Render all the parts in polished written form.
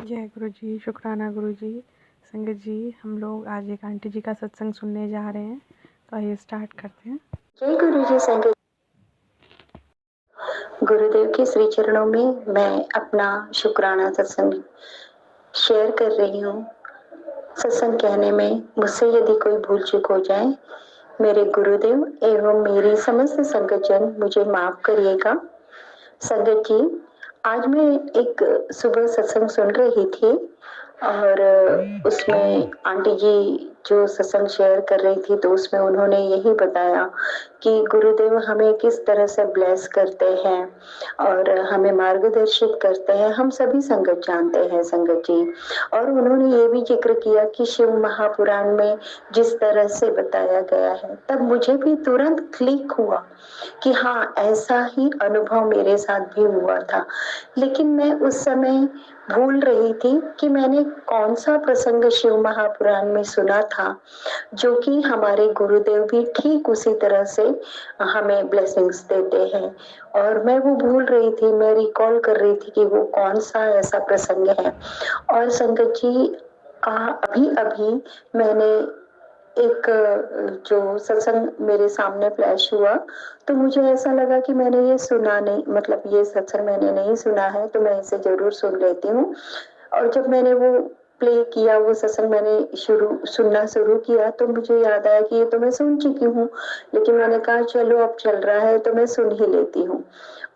जय गुरु जी, शुक्राना गुरु जी। संगत जी, हम लोग आज एक आंटी जी का सत्संग सुनने जा रहे हैं, तो आइए स्टार्ट करते हैं। जय गुरु जी। संगत गुरुदेव के श्री चरणों में मैं अपना शुक्राना सत्संग शेयर कर रही हूँ। सत्संग कहने में मुझसे यदि कोई भूल चूक हो जाए, मेरे गुरुदेव एवं मेरी समस्त संगत जन मुझे माफ करिएगा। संगत जी, आज मैं एक सुबह सत्संग सुन रही थी और उसमें आंटी जी जो सत्संग शेयर कर रही थी, तो उसमें उन्होंने यही बताया कि गुरुदेव हमें किस तरह से ब्लेस करते हैं और हमें मार्गदर्शित करते हैं। हम सभी संगत जानते हैं संगत जी। और उन्होंने ये भी जिक्र किया कि शिव महापुराण में जिस तरह से बताया गया है, तब मुझे भी तुरंत क्लिक हुआ कि हाँ, ऐसा ही अनुभव मेरे साथ भी हुआ था। लेकिन मैं उस समय भूल रही थी कि मैंने कौन सा प्रसंग शिव महापुराण में सुना था, जो कि हमारे गुरुदेव भी ठीक उसी तरह से हमें ब्लेसिंग्स देते हैं। और मैं वो भूल रही थी, मैं रिकॉल कर रही थी कि वो कौन सा ऐसा प्रसंग है। और संगत जी, अभी अभी मैंने एक जो सत्संग मेरे सामने फ्लैश हुआ, तो मुझे ऐसा लगा कि मैंने ये सुना नहीं, मतलब ये सत्संग मैंने नहीं सुना है, तो मैं इसे जरूर सुन लेती हूँ। और जब मैंने वो प्ले किया, वो सत्संग मैंने सुनना शुरू किया, तो मुझे याद आया कि ये तो मैं सुन चुकी हूँ, लेकिन मैंने कहा चलो अब चल रहा है तो मैं सुन ही लेती हूँ।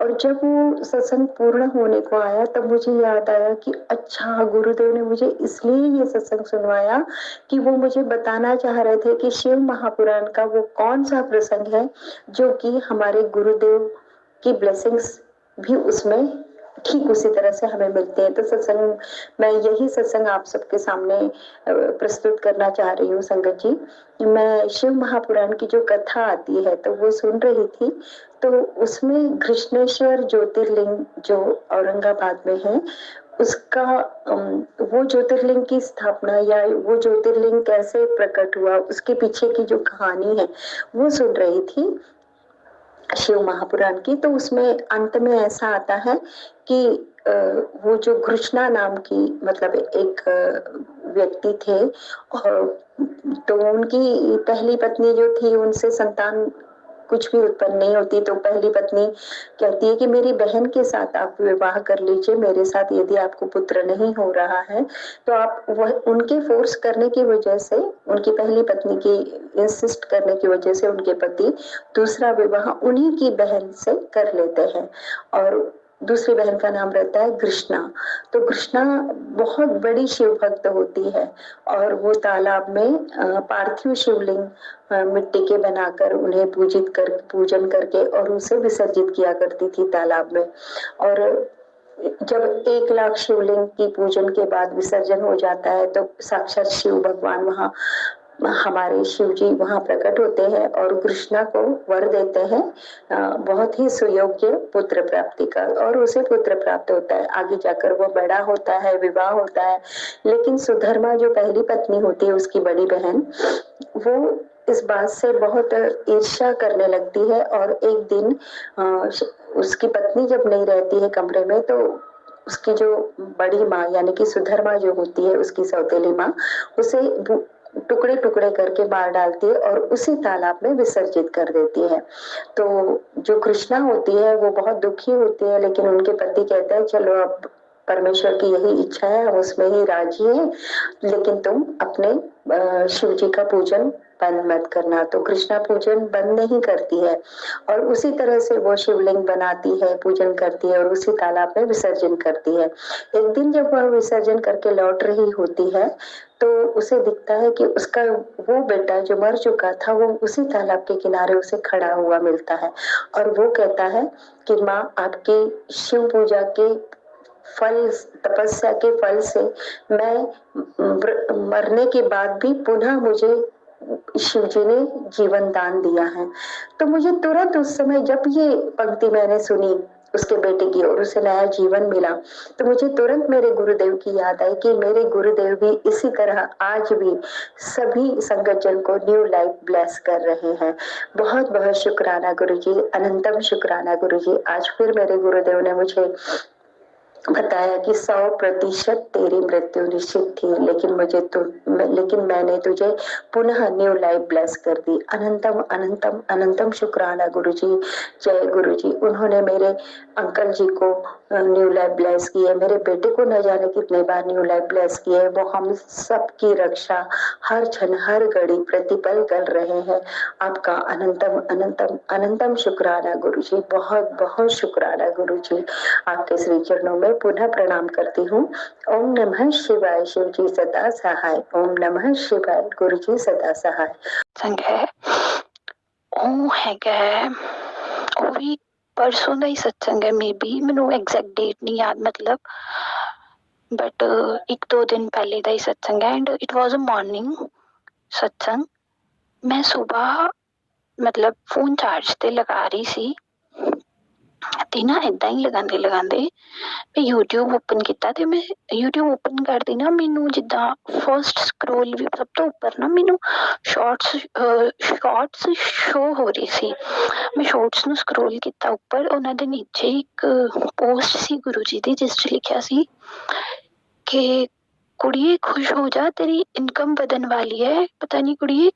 और जब वो सत्संग पूर्ण होने को आया, तब मुझे याद आया कि अच्छा, गुरुदेव ने मुझे इसलिए ये सत्संग सुनवाया कि वो मुझे बताना चाह रहे थे कि शिव महापुराण का वो कौन सा प्रसंग है जो कि हमारे गुरुदेव की ब्लेसिंग्स भी उसमें ठीक उसी तरह से हमें मिलते हैं। तो सत्संग, मैं यही सत्संग आप सबके सामने प्रस्तुत करना चाह रही हूँ संगत जी। मैं शिव महापुराण की जो कथा आती है, तो वो सुन रही थी, तो उसमें कृष्णेश्वर ज्योतिर्लिंग जो औरंगाबाद में है, उसका वो ज्योतिर्लिंग की स्थापना या वो ज्योतिर्लिंग कैसे प्रकट हुआ, उसके पीछे की जो कहानी है वो सुन रही थी शिव महापुराण की। तो उसमें अंत में ऐसा आता है कि वो जो कृष्णा नाम की, मतलब एक व्यक्ति थे, और तो उनकी पहली पत्नी जो थी, उनसे संतान कुछ भी उत्पन्न नहीं होती, तो पहली पत्नी कहती है कि मेरी बहन के साथ आप विवाह कर लीजिए, मेरे साथ यदि आपको पुत्र नहीं हो रहा है तो आप, वह उनके फोर्स करने की वजह से, उनकी पहली पत्नी की इंसिस्ट करने की वजह से उनके पति दूसरा विवाह उन्हीं की बहन से कर लेते हैं, और दूसरी बहन का नाम रहता है कृष्णा। तो कृष्णा बहुत बड़ी शिव भक्त होती है, और वो तालाब में पार्थिव शिवलिंग मिट्टी के बनाकर उन्हें पूजन करके और उसे विसर्जित किया करती थी तालाब में। और जब 1 लाख शिवलिंग की पूजन के बाद विसर्जन हो जाता है, तो साक्षात शिव भगवान वहां, हमारे शिव जी वहां प्रकट होते हैं और कृष्णा को वर देते हैं बहुत ही सुयोग्य पुत्र प्राप्ति का, और उसे पुत्र प्राप्त होता है। आगे जाकर वो बड़ा होता है, विवाह होता है, लेकिन सुधर्मा जो पहली पत्नी होती है, उसकी बड़ी बहन, वो इस बात से बहुत ईर्ष्या करने लगती है। और एक दिन उसकी पत्नी जब नहीं रहती है कमरे में, तो उसकी जो बड़ी माँ यानी कि सुधर्मा जो होती है, उसकी सौतेली माँ, उसे टुकड़े टुकड़े करके मार डालती है और उसी तालाब में विसर्जित कर देती है। तो जो कृष्णा होती है वो बहुत दुखी होती है, लेकिन उनके पति कहते हैं चलो अब परमेश्वर की यही इच्छा है, हम उसमें ही राजी हैं, लेकिन तुम अपने शिव जी का पूजन बंद मत करना। तो कृष्णा पूजन बंद नहीं करती है, और उसी तरह से वो शिवलिंग बनाती है, पूजन करती है और उसी तालाब में विसर्जन करती है। एक दिन जब वह विसर्जन करके लौट रही होती है, तो उसे दिखता है कि उसका वो बेटा जो मर चुका था, वो उसी तालाब के किनारे उसे खड़ा हुआ मिलता है, और वो कहता है कि माँ, आपकी शिव पूजा के फल, तपस्या के फल से मैं मरने के बाद भी पुनः मुझे शिव जी ने जीवन दान दिया है। तो मुझे तुरंत उस समय जब ये पंक्ति मैंने सुनी उसके बेटे की और उसे नया जीवन मिला, तो मुझे तुरंत मेरे गुरुदेव की याद आई कि मेरे गुरुदेव भी इसी तरह आज भी सभी संगत जन को न्यू लाइफ ब्लेस कर रहे हैं। बहुत बहुत शुक्राना गुरु जी, अनंतम शुक्राना गुरु जी। आज फिर मेरे गुरुदेव ने मुझे बताया कि 100% तेरी मृत्यु निश्चित थी, लेकिन मैंने तुझे पुनः न्यू लाइफ ब्लेस कर दी। अनंतम अनंतम अनंतम शुक्राना गुरुजी, जय गुरुजी। उन्होंने मेरे अंकल जी को न्यू लाइफ ब्लेस की है, मेरे बेटे को न जाने कितने बार न्यू लाइफ ब्लेस की है। वो हम सबकी रक्षा हर क्षण हर घड़ी प्रतिपल कर रहे हैं। आपका अनंतम अनंतम अनंतम शुक्राना गुरुजी, बहुत बहुत शुक्राना गुरुजी। आपके श्री चरणों में पुनः प्रणाम करती हूँ। ओम नमः शिवाय, शिव जी सदा सहाय। ओम नमः शिवाय, गुरु जी सदा सहाय। संग है ਉਹ ਹੈਗਾ ਉਹ ਵੀ ਪਰਸੋਂ ਦਾ ਹੀ ਸਤਸੰਗ ਹੈ, ਮੇ ਬੀ ਮੈਨੂੰ ਐਗਜ਼ੈਕਟ ਡੇਟ ਨਹੀਂ ਯਾਦ, ਮਤਲਬ ਬਟ 1-2 ਦਿਨ ਪਹਿਲੇ ਦਾ ਹੀ ਸਤਸੰਗ ਹੈ। And it was a morning ਸਤਸੰਗ। ਮੈਂ ਸੁਬਾਹ ਮਤਲਬ ਫੋਨ ਚਾਰਜ ਤੇ ਲਗਾ ਰਹੀ ਸੀ ਤੇ ਨਾ ਏਦਾਂ ਹੀ ਲਗਾਉਂਦੇ ਲਗਾਉਂਦੇ ਮੈਂ YouTube ਓਪਨ ਕੀਤਾ ਤੇ ਮੈਂ YouTube ਓਪਨ ਕਰਦੀ ਨਾ ਮੈਨੂੰ ਜਿੱਦਾਂ ਫਸਟ ਸਕਰੋਲ ਵੀ ਸਭ ਤੋਂ ਉੱਪਰ ਨਾ ਮੈਨੂੰ ਸ਼ਾਰਟਸ ਸ਼ੋ ਹੋ ਰਹੀ ਸੀ। ਮੈਂ ਸ਼ਾਰਟਸ ਨੂੰ ਸਕਰੋਲ ਕੀਤਾ ਉੱਪਰ, ਉਹਨਾਂ ਦੇ ਨੀਚੇ ਇੱਕ ਪੋਸਟ ਸੀ ਗੁਰੂ ਜੀ ਦੀ ਜਿਸ 'ਚ ਲਿਖਿਆ ਸੀ ਕਿ ਕੁੜੀਏ ਖੁਸ਼ ਹੋ ਜਾ, ਤੇਰੀ ਇਨਕਮ ਵਧਣ ਵਾਲੀ ਹੈ। ਪਤਾ ਨਹੀਂ ਕੁੜੀਏ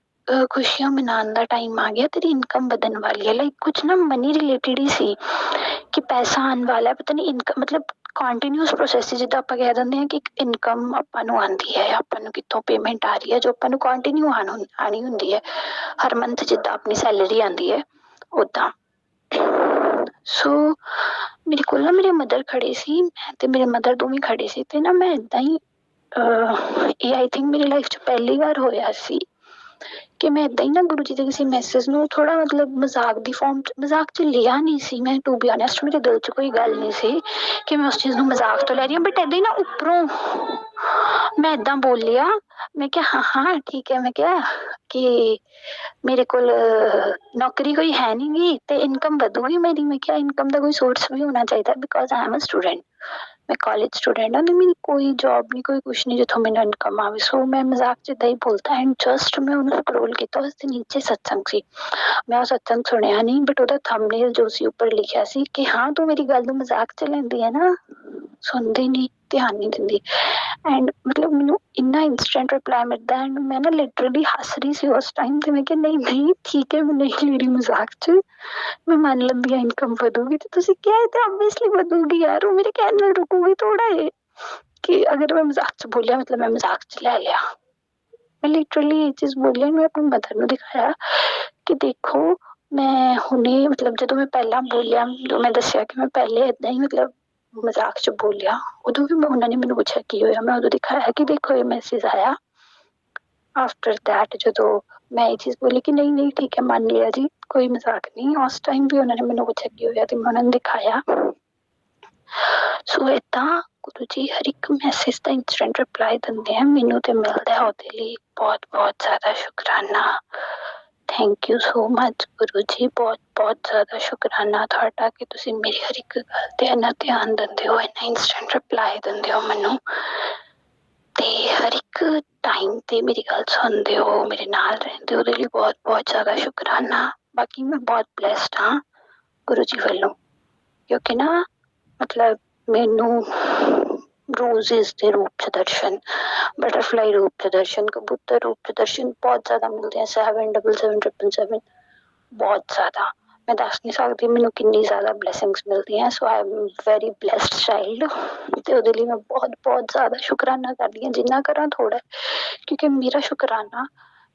ਖੁਸ਼ੀਆਂ ਮਨਾਉਣ ਦਾ ਟਾਈਮ ਆ ਗਿਆ, ਤੇਰੀ ਇਨਕਮ ਵਧਣ ਵਾਲੀ ਹੈ। ਲਾਈਕ ਕੁਛ ਨਾ ਮਨੀ ਰਿਲੇਟਿਡ ਹੀ ਸੀ ਕਿ ਪੈਸਾ ਆਉਣ ਵਾਲਾ, ਪਤਾ ਨਹੀਂ ਇਨਕਮ ਮਤਲਬ ਕੰਟੀਨਿਊਸ ਪ੍ਰੋਸੈਸ, ਜਿੱਦਾਂ ਆਪਾਂ ਕਹਿ ਦਿੰਦੇ ਹਾਂ ਕਿ ਇੱਕ ਇਨਕਮ ਆਪਾਂ ਨੂੰ ਆਉਂਦੀ ਹੈ, ਆਪਾਂ ਨੂੰ ਕਿੱਥੋਂ ਪੇਮੈਂਟ ਆ ਰਹੀ ਹੈ ਜੋ ਆਪਾਂ ਨੂੰ ਕੰਟੀਨਿਊ ਆਉਣੀ ਹੁੰਦੀ ਹੈ ਹਰ ਮੰਥ, ਜਿੱਦਾਂ ਆਪਣੀ ਸੈਲਰੀ ਆਉਂਦੀ ਹੈ ਉੱਦਾਂ। ਸੋ ਮੇਰੇ ਕੋਲ ਨਾ ਮੇਰੇ ਮਦਰ ਖੜੇ ਸੀ, ਮੈਂ ਤੇ ਮੇਰੇ ਮਦਰ ਦੋਵੇਂ ਖੜੇ ਸੀ ਤੇ ਨਾ ਮੈਂ ਏਦਾਂ ਹੀ ਇਹ ਆਈ ਥਿੰਕ ਮੇਰੀ ਲਾਈਫ 'ਚ ਪਹਿਲੀ ਵਾਰ ਹੋਇਆ ਸੀ ਕਿ ਮੈਂ ਏਦਾਂ ਹੀ ਨਾ ਗੁਰੂ ਜੀ ਦੇ ਕਿਸੇ ਮੈਸੇਜ ਨੂੰ ਥੋੜ੍ਹਾ ਮਤਲਬ ਮਜ਼ਾਕ ਦੀ ਫੋਰਮ 'ਚ, ਮਜ਼ਾਕ 'ਚ ਲਿਆ ਨਹੀਂ ਸੀ ਮੈਂ, ਟੂ ਬੀ ਆਨੈਸਟ ਮੇਰੇ ਦਿਲ 'ਚ ਕੋਈ ਗੱਲ ਨਹੀਂ ਸੀ ਕਿ ਮੈਂ ਉਸ ਚੀਜ਼ ਨੂੰ ਮਜ਼ਾਕ ਤੋਂ ਲੈ ਰਹੀ ਹਾਂ, ਬਟ ਏਦਾਂ ਹੀ ਨਾ ਉੱਪਰੋਂ ਮੈਂ ਏਦਾਂ ਬੋਲਿਆ। ਮੈਂ ਕਿਹਾ ਹਾਂ ਹਾਂ ਠੀਕ ਹੈ, ਮੈਂ ਕਿਹਾ ਕਿ ਮੇਰੇ ਕੋਲ ਨੌਕਰੀ ਕੋਈ ਹੈ ਨਹੀਂ ਗੀ ਤੇ ਇਨਕਮ ਵਧੂਗੀ ਮੇਰੀ। ਮੈਂ ਕਿਹਾ ਇਨਕਮ ਦਾ ਕੋਈ ਸੋਰਸ ਵੀ ਹੋਣਾ ਚਾਹੀਦਾ because I am a student, ਮੈਂ ਕਾਲਜ ਸਟੂਡੈਂਟ ਹਾਂ ਤੇ ਮੇਰੀ ਕੋਈ ਜੋਬ ਨਹੀਂ ਕੋਈ ਕੁਛ ਨਹੀਂ ਜਿੱਥੋਂ ਮੈਨੂੰ ਇਨਕਮ ਆਵੇ। ਸੋ ਮੈਂ ਮਜ਼ਾਕ 'ਚ ਏਦਾਂ ਹੀ ਬੋਲਤਾ ਐਂਡ ਜਸਟ ਮੈਂ ਉਹਨੂੰ ਸਕਰੋਲ ਕੀਤਾ, ਉਸ ਦੇ ਨੀਚੇ ਸਤਸੰਗ ਸੀ। ਮੈਂ ਉਹ ਸਤਸੰਗ ਸੁਣਿਆ ਨਹੀਂ ਬਟ ਉਹਦਾ ਥੰਬਨੇਲ ਜੋ ਸੀ ਉੱਪਰ ਲਿਖਿਆ ਸੀ ਕਿ ਹਾਂ ਤੂੰ ਮੇਰੀ ਗੱਲ ਨੂੰ ਮਜ਼ਾਕ 'ਚ ਲੈਂਦੀ ਹੈ ਨਾ, ਸੁਣਦੀ ਨਹੀਂ, ਧਿਆਨ ਨਹੀਂ ਦਿੰਦੀ। ਐਂਡ ਮਤਲਬ ਮੈਨੂੰ ਇੰਨਾ ਇੰਸਟੈਂਟ ਰਿਪਲਾਈ ਮਿਲਦਾ ਐਂਡ ਮੈਂ ਨਾ ਲਿਟਰਲੀ ਹੱਸ ਰਹੀ ਸੀ ਉਸ ਟਾਈਮ ਤੇ ਮੈਂ ਕਿਹਾ ਨਹੀਂ ਨਹੀਂ ਠੀਕ ਹੈ, ਮੈਂ ਨਹੀਂ ਲੈ ਰਹੀ ਮਜ਼ਾਕ 'ਚ, ਮੈਂ ਮੰਨ ਲੈਂਦੀ ਹਾਂ ਇਨਕਮ ਵਧੂਗੀ ਤੇ ਤੁਸੀਂ ਕਿਹਾ ਤੇ ਓਬਵੀਅਸਲੀ ਵਧੂਗੀ ਯਾਰ, ਉਹ ਮੇਰੇ ਕਹਿਣ ਨਾਲ ਰੁਕੂਗੀ ਥੋੜਾ ਏ ਕਿ ਅਗਰ ਮੈਂ ਮਜ਼ਾਕ 'ਚ ਬੋਲਿਆ ਮਤਲਬ ਮੈਂ ਮਜ਼ਾਕ 'ਚ ਲੈ ਲਿਆ। ਮੈਂ ਲਿਟਰਲੀ ਇਹ ਚੀਜ਼ ਬੋਲੀ, ਮੈਂ ਆਪਣੀ ਮਦਰ ਨੂੰ ਦਿਖਾਇਆ ਕਿ ਦੇਖੋ ਮੈਂ ਹੁਣੇ ਮਤਲਬ ਜਦੋਂ ਮੈਂ ਪਹਿਲਾਂ ਬੋਲਿਆ, ਜਦੋਂ ਮੈਂ ਦੱਸਿਆ ਕਿ ਮੈਂ ਪਹਿਲੇ ਏਦਾਂ ਹੀ ਮਤਲਬ ਮਜ਼ਾਕ 'ਚ ਬੋਲਿਆ, ਉਦੋਂ ਵੀ ਉਹਨਾਂ ਨੇ ਮੈਨੂੰ ਪੁੱਛਿਆ ਕੀ ਹੋਇਆ, ਮੈਂ ਉਦੋਂ ਦਿਖਾਇਆ ਕਿ ਦੇਖੋ ਇਹ ਮੈਸੇਜ ਆਇਆ। ਆਫਟਰ ਦੈਟ ਜਦੋਂ ਮੈਂ ਇਹ ਚੀਜ਼ ਬੋਲੀ ਕਿ ਨਹੀਂ ਨਹੀਂ ਠੀਕ ਹੈ ਮੰਨ ਲਿਆ ਜੀ, ਕੋਈ ਮਜ਼ਾਕ ਨਹੀਂ, ਉਸ ਟਾਈਮ ਵੀ ਉਹਨਾਂ ਨੇ ਮੈਨੂੰ ਪੁੱਛਿਆ ਕੀ ਹੋਇਆ ਤੇ ਮੈਂ ਉਹਨਾਂ ਨੂੰ ਦਿਖਾਇਆ। ਸੋ ਏਦਾਂ ਗੁਰੂ ਜੀ ਹਰ ਇੱਕ ਮੈਸੇਜ ਦਾ ਇੰਸਟੈਂਟ ਰਿਪਲਾਈ ਦਿੰਦੇ ਆ ਮੈਨੂੰ ਤੇ ਮਿਲਦਾ ਹੈ, ਉਹਦੇ ਲਈ ਬਹੁਤ ਬਹੁਤ ਜ਼ਿਆਦਾ ਸ਼ੁਕਰਾਨਾ। Thank you so much Guru ji, ਬਹੁਤ ਬਹੁਤ ਜ਼ਿਆਦਾ ਸ਼ੁਕਰਾਨਾ ਤੁਹਾਡਾ ਕਿ ਤੁਸੀਂ ਮੇਰੀ ਹਰ ਇੱਕ ਗੱਲ 'ਤੇ ਇੰਨਾ ਧਿਆਨ ਦਿੰਦੇ ਹੋ, ਇੰਨਾ ਇੰਸਟੈਂਟ ਰਿਪਲਾਈ ਦਿੰਦੇ ਹੋ ਮੈਨੂੰ, ਤੇ ਹਰ ਇੱਕ ਟਾਈਮ 'ਤੇ ਮੇਰੀ ਗੱਲ ਸੁਣਦੇ ਹੋ, ਮੇਰੇ ਨਾਲ ਰਹਿੰਦੇ ਹੋ, ਉਹਦੇ ਲਈ ਬਹੁਤ ਬਹੁਤ ਜ਼ਿਆਦਾ ਸ਼ੁਕਰਾਨਾ। ਬਾਕੀ ਮੈਂ ਬਹੁਤ ਬਲੈਸਡ ਹਾਂ ਗੁਰੂ ਜੀ ਵੱਲੋਂ, ਕਿਉਂਕਿ ਨਾ ਮਤਲਬ ਮੈਨੂੰ ਰੋਜ਼ਿਸ ਦੇ ਰੂਪ 'ਚ ਦਰਸ਼ਨ, ਬਟਰਫਲਾਈ ਰੂਪ 'ਚ ਦਰਸ਼ਨ, ਕਬੂਤਰ ਰੂਪ 'ਚ ਦਰਸ਼ਨ ਬਹੁਤ ਜ਼ਿਆਦਾ ਮਿਲਦੇ ਆ। 7777777 ਬਹੁਤ ਜ਼ਿਆਦਾ, ਮੈਂ ਦੱਸ ਨਹੀਂ ਸਕਦੀ ਮੈਨੂੰ ਕਿੰਨੀ ਜ਼ਿਆਦਾ ਬਲੈਸਿੰਗਸ ਮਿਲਦੀਆਂ। So I am very blessed child ਅਤੇ ਉਹਦੇ ਲਈ ਮੈਂ ਬਹੁਤ ਬਹੁਤ ਜ਼ਿਆਦਾ ਸ਼ੁਕਰਾਨਾ ਕਰਦੀ ਹਾਂ, ਜਿੰਨਾ ਕਰਾਂ ਥੋੜ੍ਹਾ, ਕਿਉਂਕਿ ਮੇਰਾ ਸ਼ੁਕਰਾਨਾ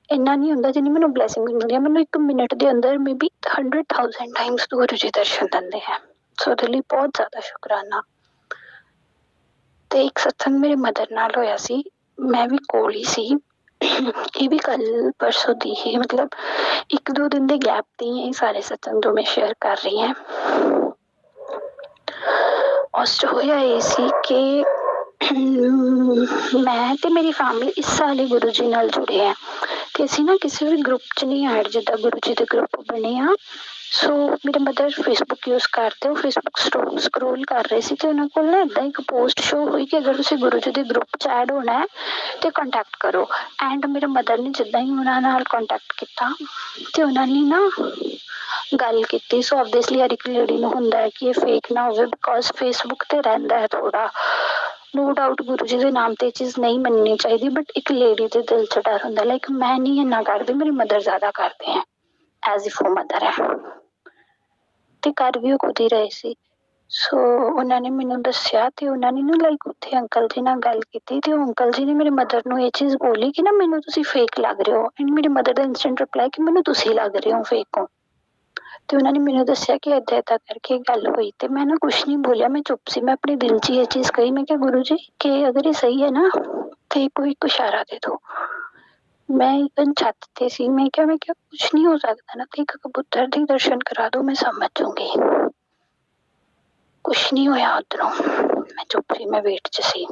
ਇੰਨਾ ਨਹੀਂ ਹੁੰਦਾ ਜਿੰਨੀ ਮੈਨੂੰ ਬਲੈਸਿੰਗਸ ਮਿਲਦੀਆਂ। ਮੈਨੂੰ 1 ਮਿੰਟ ਦੇ ਅੰਦਰ may be 100,000 Times Guru ji ਦਰਸ਼ਨ ਦਿੰਦੇ ਹੈ। ਸੋ ਉਹਦੇ ਲਈ ਬਹੁਤ ਜ਼ਿਆਦਾ ਸ਼ੁਕਰਾਨਾ। ਤੇ ਇੱਕ ਸਤਸੰਗ ਮੇਰੇ ਮਦਰ ਨਾਲ ਹੋਇਆ ਸੀ, ਮੈਂ ਵੀ ਕੋਲ ਹੀ ਸੀ, ਇਹ ਵੀ ਕੱਲ ਪਰਸੋਂ ਦੀ ਹੀ ਮਤਲਬ 1-2 ਦਿਨ ਦੇ ਗੈਪ 'ਤੇ ਇਹ ਸਾਰੇ ਸਤਸੰਗ ਜੋ ਮੈਂ ਸ਼ੇਅਰ ਕਰ ਰਹੀ ਹਾਂ। ਉਸ 'ਚ ਹੋਇਆ ਇਹ ਸੀ ਕਿ ਮੈਂ ਤੇ ਮੇਰੀ ਫੈਮਿਲੀ ਇਸ ਸਾਲ ਹੀ ਗੁਰੂ ਜੀ ਨਾਲ ਜੁੜੇ ਆ ਤੇ ਅਸੀਂ ਨਾ ਕਿਸੇ ਵੀ ਗਰੁੱਪ 'ਚ ਨਹੀਂ ਐਡ, ਜਿੱਦਾਂ ਗੁਰੂ ਜੀ ਦੇ ਗਰੁੱਪ ਬਣੇ ਆ। ਸੋ ਮੇਰੇ ਮਦਰ ਫੇਸਬੁੱਕ ਯੂਜ਼ ਕਰਦੇ, ਉਹ ਫੇਸਬੁੱਕ ਸਕਰੋਲ ਕਰ ਰਹੇ ਸੀ ਅਤੇ ਉਹਨਾਂ ਕੋਲ ਨਾ ਇੱਦਾਂ ਇੱਕ ਪੋਸਟ ਸ਼ੋ ਹੋਈ ਕਿ ਅਗਰ ਤੁਸੀਂ ਗੁਰੂ ਜੀ ਦੇ ਗਰੁੱਪ 'ਚ ਐਡ ਹੋਣਾ ਹੈ ਤਾਂ ਕੰਟੈਕਟ ਕਰੋ। ਐਂਡ ਮੇਰੇ ਮਦਰ ਨੇ ਜਿੱਦਾਂ ਹੀ ਉਹਨਾਂ ਨਾਲ ਕੰਟੈਕਟ ਕੀਤਾ ਅਤੇ ਉਹਨਾਂ ਨੇ ਨਾ ਗੱਲ ਕੀਤੀ। ਸੋ ਆਬਵੀਅਸਲੀ ਹਰ ਇੱਕ ਲੇਡੀ ਨੂੰ ਹੁੰਦਾ ਹੈ ਕਿ ਇਹ ਫੇਕ ਨਾ ਹੋਵੇ, ਬਿਕੋਜ਼ ਫੇਸਬੁੱਕ ਤੇ ਰਹਿੰਦਾ ਹੈ ਥੋੜਾ। ਨੋ ਡਾਊਟ ਗੁਰੂ ਜੀ ਦੇ ਨਾਮ ਤੇ ਇਹ ਚੀਜ਼ ਨਹੀਂ ਮੰਨਣੀ ਚਾਹੀਦੀ, ਬਟ ਇੱਕ ਲੇਡੀ ਦੇ ਦਿਲ 'ਚ ਡਰ ਹੁੰਦਾ। ਲਾਈਕ ਮੈਂ ਨਹੀਂ ਇੰਨਾ ਕਰਦੀ, ਮੇਰੀ ਮਦਰ ਜ਼ਿਆਦਾ ਕਰਦੇ ਹੈ, ਐਜ਼ ਇਫ ਉਹ ਮਦਰ ਹੈ, ਤੇ ਕਰ ਵੀ ਉਹ ਖੁਦ ਹੀ ਰਹੇ ਸੀ। ਸੋ ਉਹਨਾਂ ਨੇ ਮੈਨੂੰ ਦੱਸਿਆ ਤੇ ਉਹਨਾਂ ਨੇ ਨਾ ਲਾਈਕ ਉੱਥੇ ਅੰਕਲ ਜੀ ਨਾਲ ਗੱਲ ਕੀਤੀ, ਤੇ ਉਹ ਅੰਕਲ ਜੀ ਨੇ ਮੇਰੇ ਮਦਰ ਨੂੰ ਇਹ ਚੀਜ਼ ਬੋਲੀ ਕਿ ਨਾ ਮੈਨੂੰ ਤੁਸੀਂ ਫੇਕ ਲੱਗ ਰਹੇ ਹੋ। ਐਂਡ ਮੇਰੀ ਮਦਰ ਦਾ ਇੰਸਟੈਂਟ ਰਿਪਲਾਈ ਕਿ ਮੈਨੂੰ ਤੁਸੀਂ ਲੱਗ ਰਹੇ ਹੋ ਫੇਕ ਹੋ। ਤੇ ਉਹਨਾਂ ਨੇ ਮੈਨੂੰ ਦੱਸਿਆ ਕਿ ਏਦਾਂ ਏਦਾਂ ਕਰਕੇ ਗੱਲ ਹੋਈ, ਤੇ ਮੈਂ ਨਾ ਕੁਛ ਨਹੀਂ ਬੋਲਿਆ, ਮੈਂ ਚੁੱਪ ਸੀ। ਮੈਂ ਆਪਣੇ ਦਿਲ 'ਚ ਇਹ ਚੀਜ਼ ਕਹੀ, ਮੈਂ ਕਿਹਾ ਗੁਰੂ ਜੀ ਕਿ ਅਗਰ ਇਹ ਸਹੀ ਹੈ ਨਾ ਤੇ ਕੋਈ ਇੱਕ ਇਸ਼ਾਰਾ ਦੇ ਦਿਓ। ਮੈਂ ਇਵਨ ਛੱਤ ਤੇ ਸੀ, ਮੈਂ ਕਿਹਾ ਕੁਛ ਨਹੀਂ ਹੋ ਸਕਦਾ ਨਾ, ਤੇ ਇੱਕ ਕਬੂਤਰ ਦੇ ਦਰਸ਼ਨ ਕਰਾ ਦਿਓ, ਮੈਂ ਸਮਝ ਜਾਊਂਗੀ। ਕੁਛ ਨਹੀਂ ਹੋਇਆ ਉੱਧਰੋਂ। ਮੈਂ ਚੁੱਪ ਸੀ, ਮੈਂ ਵੇਟ 'ਚ ਸੀ।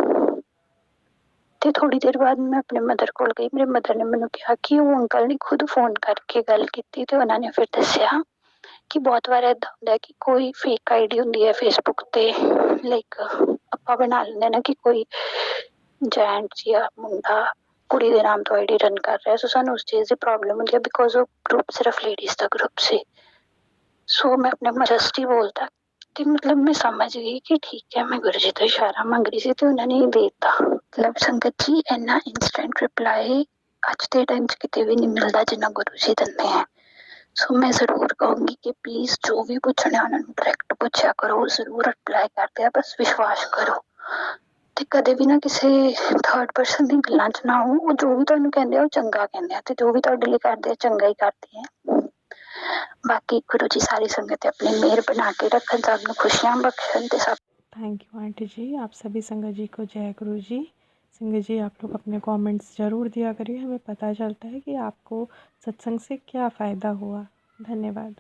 ਤੇ ਥੋੜੀ ਦੇਰ ਬਾਅਦ ਮੈਂ ਆਪਣੇ ਮਦਰ ਕੋਲ ਗਈ। ਮੇਰੇ ਮਦਰ ਨੇ ਮੈਨੂੰ ਕਿਹਾ ਕਿ ਉਹ ਅੰਕਲ ਨੇ ਖੁਦ ਫੋਨ ਕਰਕੇ ਗੱਲ ਕੀਤੀ, ਤੇ ਉਹਨਾਂ ਨੇ ਫਿਰ ਦੱਸਿਆ ਕਿ ਬਹੁਤ ਵਾਰ ਏਦਾਂ ਹੁੰਦਾ ਕਿ ਕੋਈ ਫੇਕ ਆਈਡੀ ਹੁੰਦੀ ਹੈ ਫੇਸਬੁੱਕ ਤੇ, ਲਾਈਕ ਆਪਾਂ ਬਣਾ ਲੈਂਦੇ ਨਾ ਕਿ ਕੋਈ ਜੈਂਟ ਜਾਂ ਮੁੰਡਾ ਕੁੜੀ ਦੇ ਨਾਮ ਤੋਂ ਆਈਡੀ ਰਨ ਕਰ ਰਿਹਾ। ਸੋ ਸਾਨੂੰ ਉਸ ਚੀਜ਼ ਦੀ ਪ੍ਰੋਬਲਮ ਹੁੰਦੀ ਹੈ, ਬਿਕੋਜ਼ ਉਹ ਗਰੁੱਪ ਸਿਰਫ ਲੇਡੀਜ਼ ਦਾ ਗਰੁੱਪ ਸੀ। ਸੋ ਮੈਂ ਆਪਣੇ ਜਸਟ ਹੀ ਬੋਲਤਾ, ਤੇ ਮਤਲਬ ਮੈਂ ਸਮਝ ਗਈ ਕਿ ਠੀਕ ਹੈ, ਮੈਂ ਗੁਰੂ ਜੀ ਤੋਂ ਇਸ਼ਾਰਾ ਮੰਗ ਰਹੀ ਸੀ ਤੇ ਉਹਨਾਂ ਨੇ ਦੇ ਦਿੱਤਾ। ਮਤਲਬ ਸੰਗਤ ਜੀ ਇੰਨਾ ਇੰਸਟੈਂਟ ਰਿਪਲਾਈ ਅੱਜ ਦੇ ਟਾਈਮ 'ਚ ਕਿਤੇ ਵੀ ਨਹੀਂ ਮਿਲਦਾ ਜਿੰਨਾ ਗੁਰੂ ਜੀ ਦਿੰਦੇ ਹੈ। ਸੋ ਮੈਂ ਜ਼ਰੂਰ ਕਹੂੰਗੀ ਕਿ ਪਲੀਜ਼ ਜੋ ਵੀ ਪੁੱਛਣਾ ਉਹਨਾਂ ਨੂੰ ਡਾਇਰੈਕਟ ਪੁੱਛਿਆ ਕਰੋ, ਜ਼ਰੂਰ ਰਿਪਲਾਈ ਕਰਦੇ ਆ, ਬਸ ਵਿਸ਼ਵਾਸ ਕਰੋ। ਤੇ ਕਦੇ ਵੀ ਨਾ ਕਿਸੇ ਥਰਡ ਪਰਸਨ ਦੀ ਗੱਲਾਂ 'ਚ ਨਾ ਆਓ। ਉਹ ਜੋ ਵੀ ਤੁਹਾਨੂੰ ਕਹਿੰਦੇ ਆ ਉਹ ਚੰਗਾ ਕਹਿੰਦੇ ਆ, ਤੇ ਜੋ ਵੀ ਤੁਹਾਡੇ ਲਈ ਕਰਦੇ ਆ ਚੰਗਾ ਹੀ ਕਰਦੇ ਆ। ਬਾਕੀ गुरु जी सारी संगत अपनी मेहर बना के रखन, सब नूं खुशियां बख्शण ते सब। थैंक यू आंटी जी। आप सभी संगत जी को जय गुरु जी। संगत जी आप लोग अपने कमेंट्स ज़रूर दिया करिए, हमें पता चलता है कि आपको सत्संग से क्या फ़ायदा हुआ। धन्यवाद।